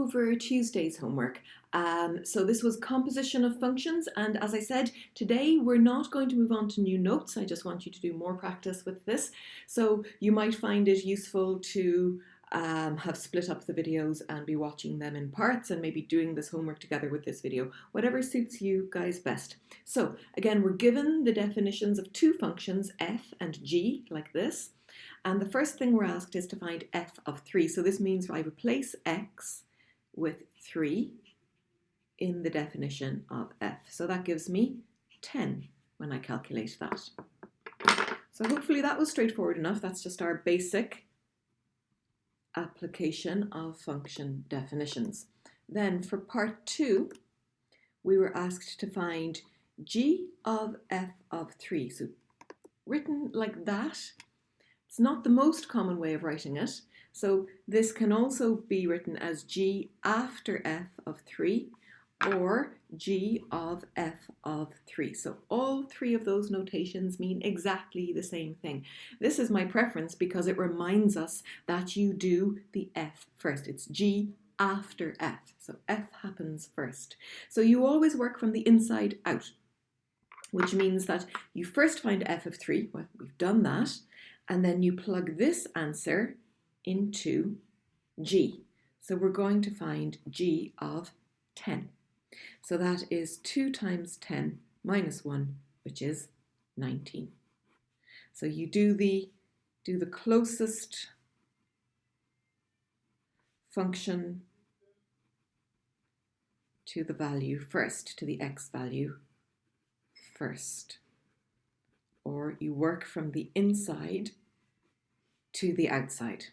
over Tuesday's homework. So this was composition of functions, and as I said, today we're not going to move on to new notes. I just want you to do more practice with this. So you might find it useful to have split up the videos and be watching them in parts and maybe doing this homework together with this video, whatever suits you guys best. So again, we're given the definitions of two functions, f and g, like this. And the first thing we're asked is to find f of 3. So this means I replace x with 3 in the definition of f. So that gives me 10 when I calculate that. So hopefully that was straightforward enough. That's just our basic application of function definitions. Then for part 2, we were asked to find g of f of 3. So written like that. It's not the most common way of writing it. So this can also be written as g after f of 3 or g of f of 3. So all three of those notations mean exactly the same thing. This is my preference because it reminds us that you do the f first. It's g after f. So f happens first. So you always work from the inside out, which means that you first find f of 3. Well, we've done that. And then you plug this answer into g. So we're going to find g of 10. So that is 2 times 10 minus 1, which is 19. So you do the closest function to the value first, to the x value first. Or you work from the inside to the outside.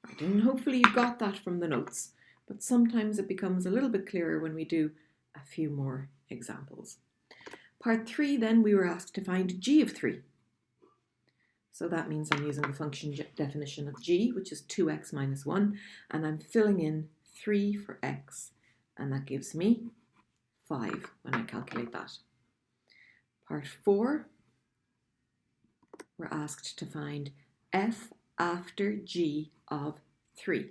Right, and hopefully you got that from the notes, but sometimes it becomes a little bit clearer when we do a few more examples. Part 3, then, we were asked to find g of 3. So that means I'm using the function definition of g, which is 2x minus 1, and I'm filling in 3 for x, and that gives me 5 when I calculate that. Part 4, we're asked to find f after g of 3.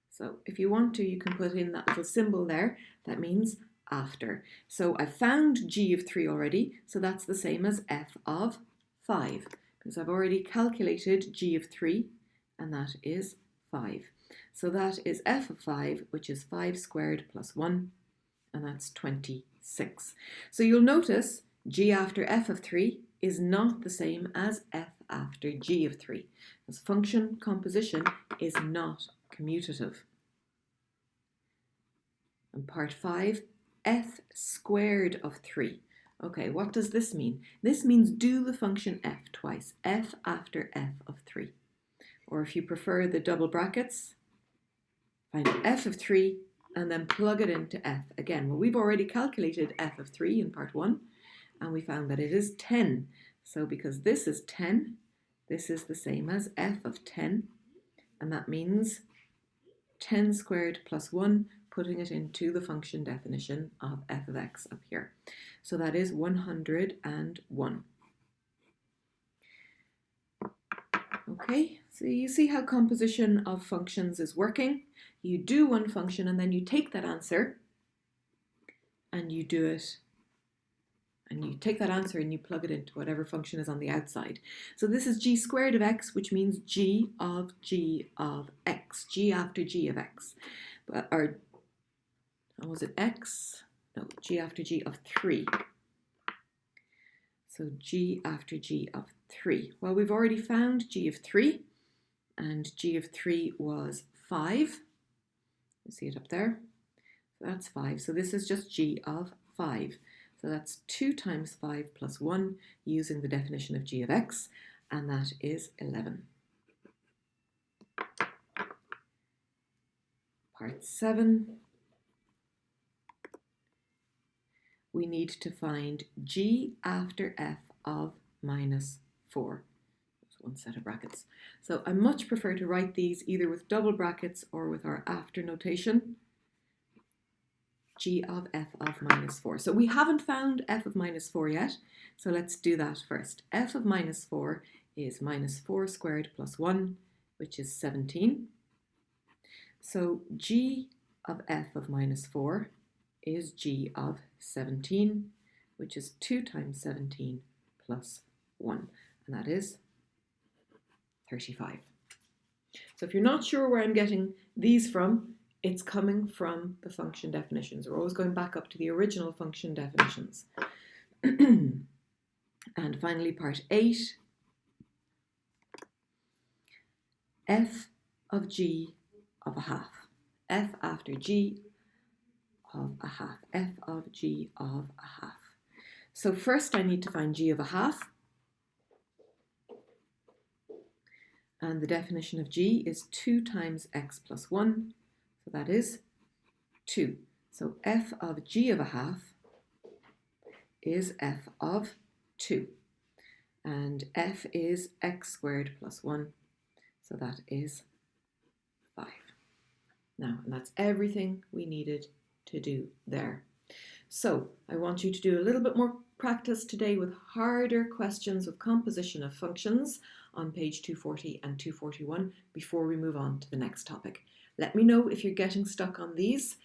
So if you want to, you can put in that little symbol there. That means after. So I found g of 3 already, so that's the same as f of 5, because I've already calculated g of 3, and that is 5. So that is f of 5, which is 5 squared plus 1, and that's 26. So you'll notice g after f of 3 is not the same as f after g of 3, because function composition is not commutative. And part 5, f squared of 3. Okay, what does this mean? This means do the function f twice, f after f of 3. Or if you prefer the double brackets, find f of 3 and then plug it into f. Again, well, we've already calculated f of 3 in part 1, and we found that it is 10. So because this is 10, this is the same as f of 10, and that means 10 squared plus 1, putting it into the function definition of f of x up here. So that is 101. Okay, so you see how composition of functions is working. You do one function and then you take that answer and you do it, and you take that answer and you plug it into whatever function is on the outside. So this is g squared of x, which means g of x, g after g of x. Or was it x? No, g after g of 3. So g after g of 3. Well, we've already found g of 3, and g of 3 was 5. You see it up there? So that's 5. So this is just g of 5. So that's 2 times 5 plus 1 using the definition of g of x, and that is 11. Part 7, we need to find g after f of minus 4. That's one set of brackets. So I much prefer to write these either with double brackets or with our after notation. G of f of minus 4. So we haven't found f of minus 4 yet, so let's do that first. F of minus 4 is minus 4 squared plus 1, which is 17. So g of f of minus 4 is g of 17, which is 2 times 17 plus 1, and that is 35. So if you're not sure where I'm getting these from, it's coming from the function definitions. We're always going back up to the original function definitions. And finally, part 8, f of g of a half. F after g of a half. F of g of a half. So first I need to find g of a half. And the definition of g is 2 times x plus 1. So that is 2. So f of g of a half is f of 2. And f is x squared plus 1. So that is 5. Now, and that's everything we needed to do there. So I want you to do a little bit more practice today with harder questions of composition of functions on page 240 and 241 before we move on to the next topic. Let me know if you're getting stuck on these,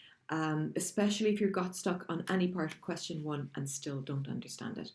especially if you got stuck on any part of question 1 and still don't understand it.